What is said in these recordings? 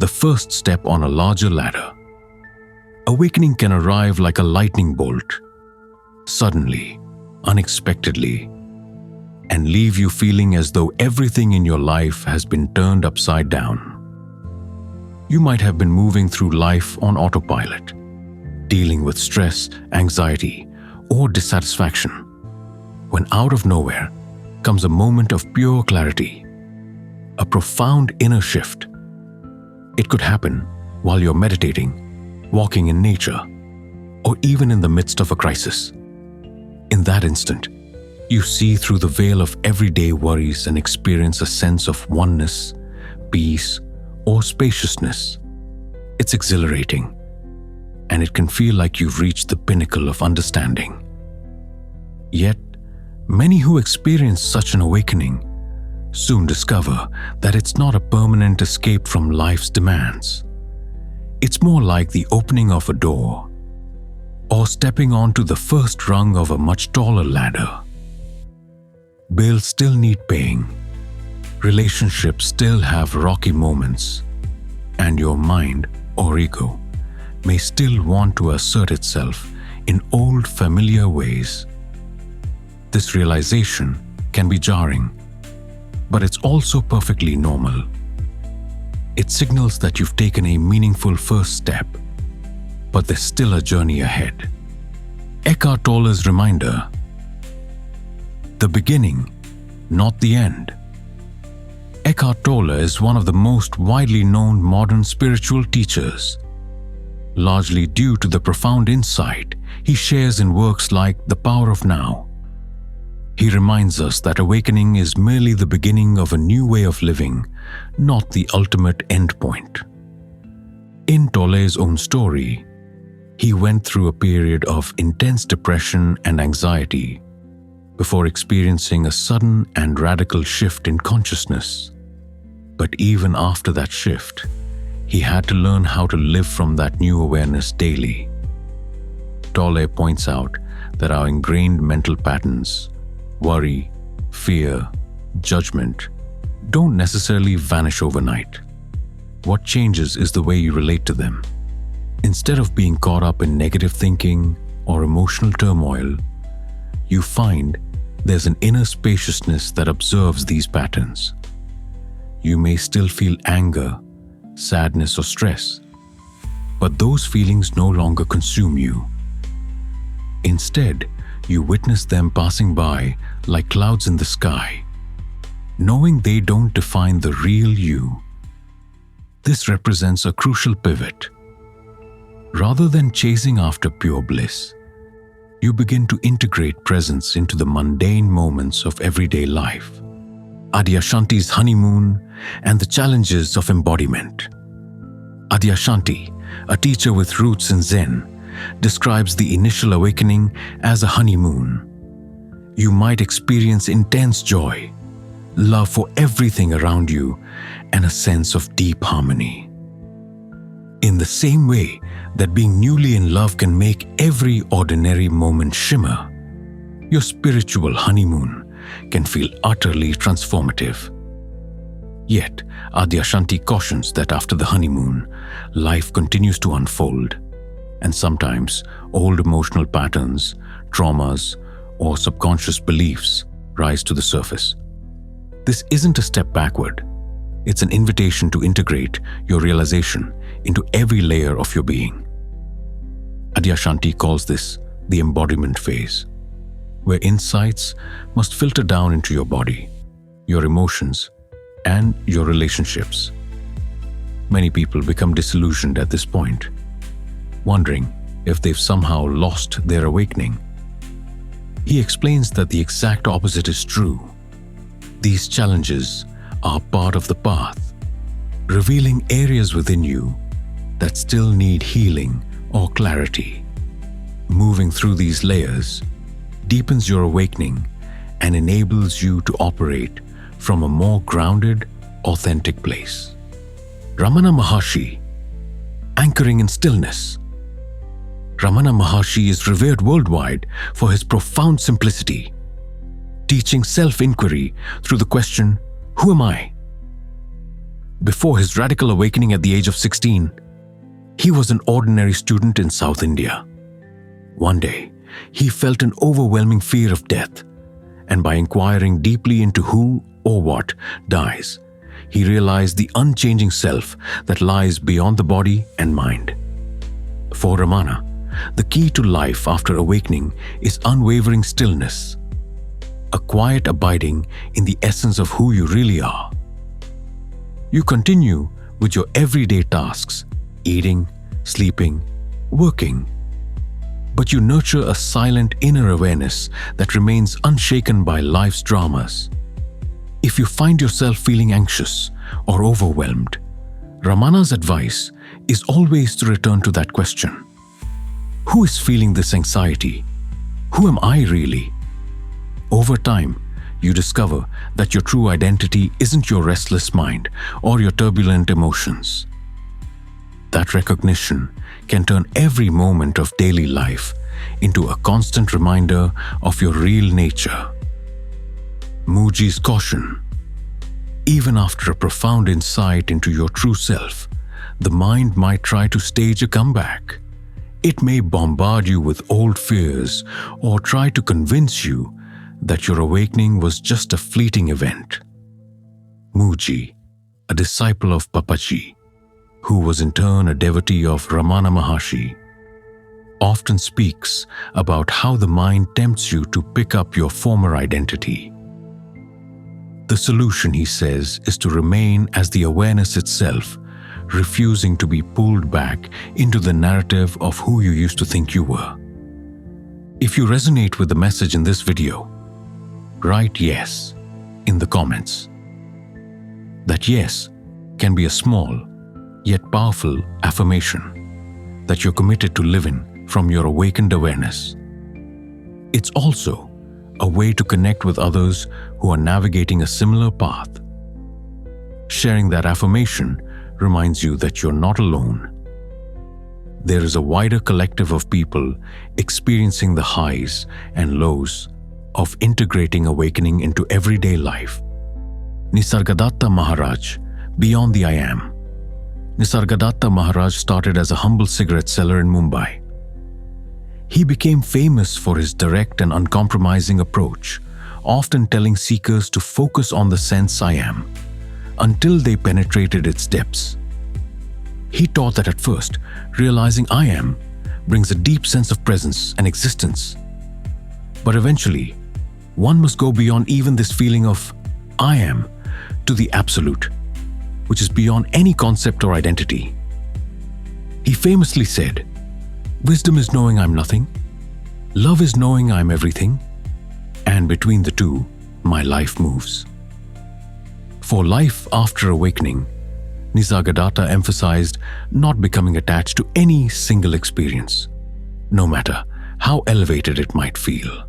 the first step on a larger ladder. Awakening can arrive like a lightning bolt, suddenly, unexpectedly, and leave you feeling as though everything in your life has been turned upside down. You might have been moving through life on autopilot, dealing with stress, anxiety, or dissatisfaction, when out of nowhere comes a moment of pure clarity, a profound inner shift. It could happen while you're meditating, walking in nature, or even in the midst of a crisis. In that instant, you see through the veil of everyday worries and experience a sense of oneness, peace, or spaciousness. It's exhilarating, and it can feel like you've reached the pinnacle of understanding. Yet, many who experience such an awakening soon discover that it's not a permanent escape from life's demands. It's more like the opening of a door, or stepping onto the first rung of a much taller ladder. Bills still need paying, relationships still have rocky moments, and your mind or ego may still want to assert itself in old familiar ways. This realization can be jarring, but it's also perfectly normal. It signals that you've taken a meaningful first step, but there's still a journey ahead. Eckhart Tolle's reminder: the beginning, not the end. Eckhart Tolle is one of the most widely known modern spiritual teachers, largely due to the profound insight he shares in works like The Power of Now. He reminds us that awakening is merely the beginning of a new way of living, not the ultimate endpoint. In Tolle's own story, he went through a period of intense depression and anxiety before experiencing a sudden and radical shift in consciousness. But even after that shift, he had to learn how to live from that new awareness daily. Tolle points out that our ingrained mental patterns, worry, fear, judgment, don't necessarily vanish overnight. What changes is the way you relate to them. Instead of being caught up in negative thinking or emotional turmoil, you find there's an inner spaciousness that observes these patterns. You may still feel anger, sadness, or stress, but those feelings no longer consume you. Instead, you witness them passing by like clouds in the sky, knowing they don't define the real you. This represents a crucial pivot. Rather than chasing after pure bliss, you begin to integrate presence into the mundane moments of everyday life. Adyashanti's Honeymoon and the Challenges of Embodiment. Adyashanti, a teacher with roots in Zen, describes the initial awakening as a honeymoon. You might experience intense joy, love for everything around you, and a sense of deep harmony. In the same way that being newly in love can make every ordinary moment shimmer, your spiritual honeymoon can feel utterly transformative. Yet, Adyashanti cautions that after the honeymoon, life continues to unfold, and sometimes old emotional patterns, traumas, or subconscious beliefs rise to the surface. This isn't a step backward. It's an invitation to integrate your realization into every layer of your being. Adyashanti calls this the embodiment phase, where insights must filter down into your body, your emotions, and your relationships. Many people become disillusioned at this point, wondering if they've somehow lost their awakening. He explains that the exact opposite is true. These challenges are part of the path, revealing areas within you that still need healing or clarity. Moving through these layers deepens your awakening and enables you to operate from a more grounded, authentic place. Ramana Maharshi, anchoring in stillness. Ramana Maharshi is revered worldwide for his profound simplicity, teaching self-inquiry through the question, "Who am I?" Before his radical awakening at the age of 16, he was an ordinary student in South India. One day, he felt an overwhelming fear of death, and by inquiring deeply into who or what dies, he realized the unchanging self that lies beyond the body and mind. For Ramana, the key to life after awakening is unwavering stillness, a quiet abiding in the essence of who you really are. You continue with your everyday tasks, eating, sleeping, working, but you nurture a silent inner awareness that remains unshaken by life's dramas. If you find yourself feeling anxious or overwhelmed, Ramana's advice is always to return to that question. Who is feeling this anxiety? Who am I really? Over time, you discover that your true identity isn't your restless mind or your turbulent emotions. That recognition can turn every moment of daily life into a constant reminder of your real nature. Mooji's caution. Even after a profound insight into your true self, the mind might try to stage a comeback. It may bombard you with old fears or try to convince you that your awakening was just a fleeting event. Mooji, a disciple of Papaji, who was in turn a devotee of Ramana Maharshi, often speaks about how the mind tempts you to pick up your former identity. The solution, he says, is to remain as the awareness itself, refusing to be pulled back into the narrative of who you used to think you were. If you resonate with the message in this video, write yes in the comments. That yes can be a small yet powerful affirmation that you're committed to living from your awakened awareness. It's also a way to connect with others who are navigating a similar path. Sharing that affirmation reminds you that you're not alone. There is a wider collective of people experiencing the highs and lows of integrating awakening into everyday life. Nisargadatta Maharaj, Beyond the I Am. Nisargadatta Maharaj started as a humble cigarette seller in Mumbai. He became famous for his direct and uncompromising approach, often telling seekers to focus on the sense I am, until they penetrated its depths. He taught that at first, realizing I am brings a deep sense of presence and existence. But eventually, one must go beyond even this feeling of I am to the absolute, which is beyond any concept or identity. He famously said, "Wisdom is knowing I'm nothing, love is knowing I'm everything, and between the two, my life moves." For life after awakening, Nisargadatta emphasized not becoming attached to any single experience, no matter how elevated it might feel.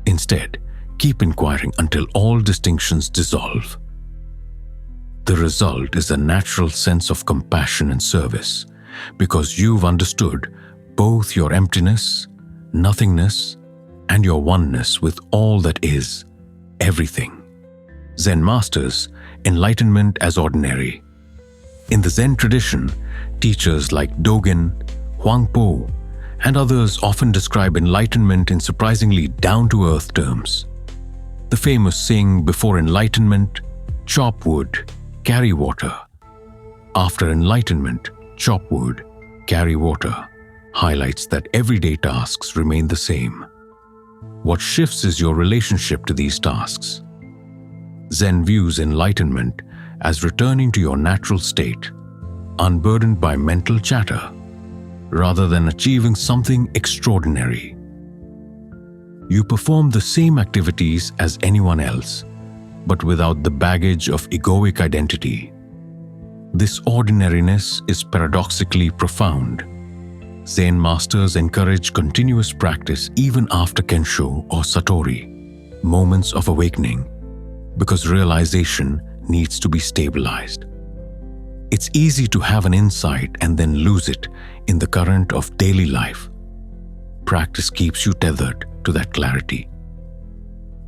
Instead, keep inquiring until all distinctions dissolve. The result is a natural sense of compassion and service, because you've understood both your emptiness, nothingness, and your oneness with all that is, everything. Zen masters enlightenment as ordinary. In the Zen tradition, teachers like Dogen, Huangpo, and others often describe enlightenment in surprisingly down-to-earth terms. The famous saying before enlightenment, chop wood, carry water. After enlightenment, chop wood, carry water, highlights that everyday tasks remain the same. What shifts is your relationship to these tasks. Zen views enlightenment as returning to your natural state, unburdened by mental chatter, rather than achieving something extraordinary. You perform the same activities as anyone else, but without the baggage of egoic identity. This ordinariness is paradoxically profound. Zen masters encourage continuous practice even after Kensho or Satori, moments of awakening, because realization needs to be stabilized. It's easy to have an insight and then lose it in the current of daily life. Practice keeps you tethered to that clarity,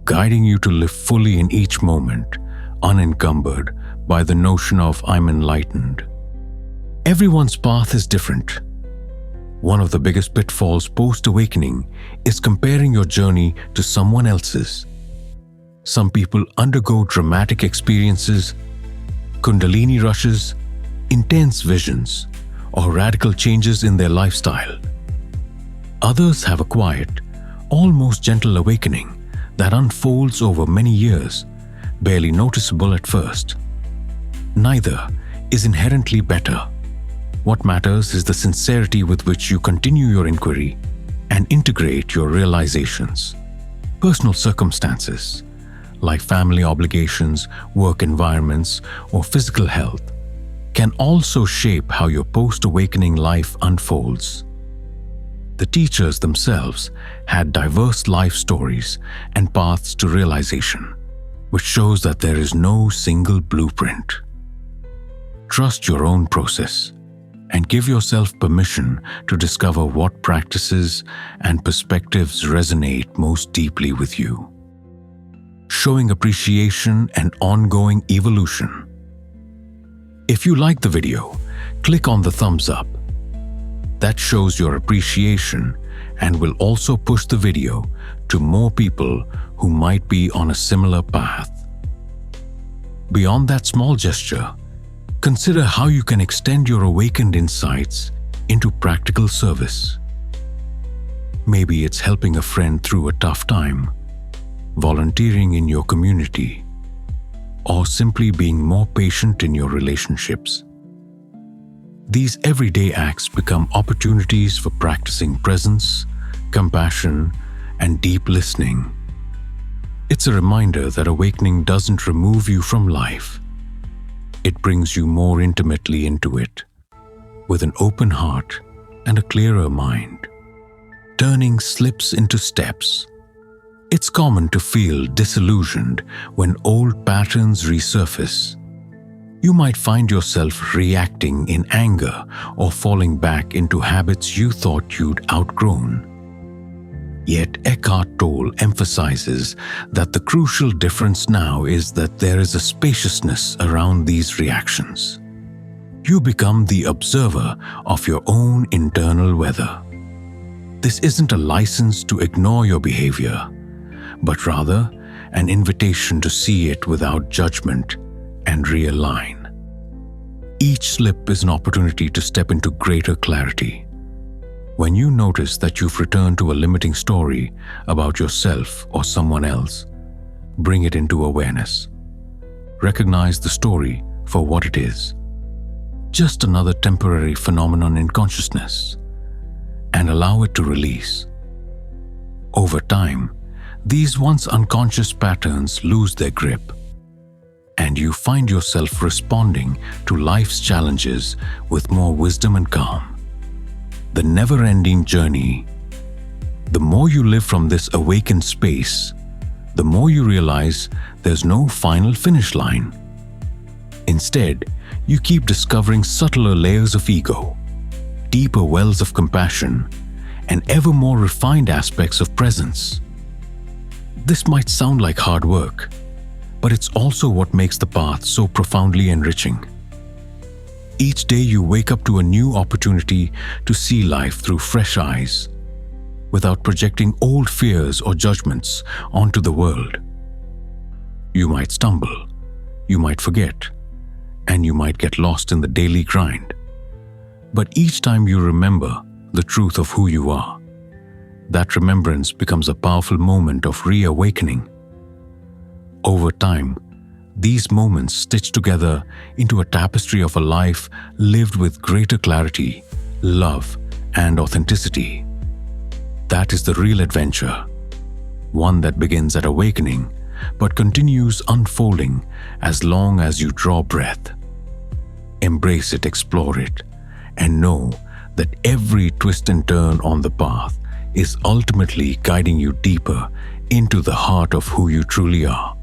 guiding you to live fully in each moment, unencumbered by the notion of "I'm enlightened." Everyone's path is different. One of the biggest pitfalls post-awakening is comparing your journey to someone else's. Some people undergo dramatic experiences, kundalini rushes, intense visions, or radical changes in their lifestyle. Others have a quiet, almost gentle awakening that unfolds over many years, barely noticeable at first. Neither is inherently better. What matters is the sincerity with which you continue your inquiry and integrate your realizations. Personal circumstances, like family obligations, work environments, or physical health, can also shape how your post-awakening life unfolds. The teachers themselves had diverse life stories and paths to realization, which shows that there is no single blueprint. Trust your own process and give yourself permission to discover what practices and perspectives resonate most deeply with you. Showing appreciation and ongoing evolution. If you like the video, click on the thumbs up. That shows your appreciation and will also push the video to more people who might be on a similar path. Beyond that small gesture, consider how you can extend your awakened insights into practical service. Maybe it's helping a friend through a tough time, volunteering in your community, or simply being more patient in your relationships. These everyday acts become opportunities for practicing presence, compassion, and deep listening. It's a reminder that awakening doesn't remove you from life. It brings you more intimately into it, with an open heart and a clearer mind. Turning slips into steps. It's common to feel disillusioned when old patterns resurface. You might find yourself reacting in anger or falling back into habits you thought you'd outgrown. Yet Eckhart Tolle emphasizes that the crucial difference now is that there is a spaciousness around these reactions. You become the observer of your own internal weather. This isn't a license to ignore your behavior, but rather an invitation to see it without judgment and realign. Each slip is an opportunity to step into greater clarity. When you notice that you've returned to a limiting story about yourself or someone else, bring it into awareness. Recognize the story for what it is, just another temporary phenomenon in consciousness, and allow it to release. Over time, these once unconscious patterns lose their grip, and you find yourself responding to life's challenges with more wisdom and calm. The never-ending journey. The more you live from this awakened space, the more you realize there's no final finish line. Instead, you keep discovering subtler layers of ego, deeper wells of compassion, and ever more refined aspects of presence. This might sound like hard work, but it's also what makes the path so profoundly enriching. Each day you wake up to a new opportunity to see life through fresh eyes, without projecting old fears or judgments onto the world. You might stumble, you might forget, and you might get lost in the daily grind. But each time you remember the truth of who you are, that remembrance becomes a powerful moment of reawakening. Over time, these moments stitch together into a tapestry of a life lived with greater clarity, love, and authenticity. That is the real adventure, one that begins at awakening but continues unfolding as long as you draw breath. Embrace it, explore it, and know that every twist and turn on the path is ultimately guiding you deeper into the heart of who you truly are.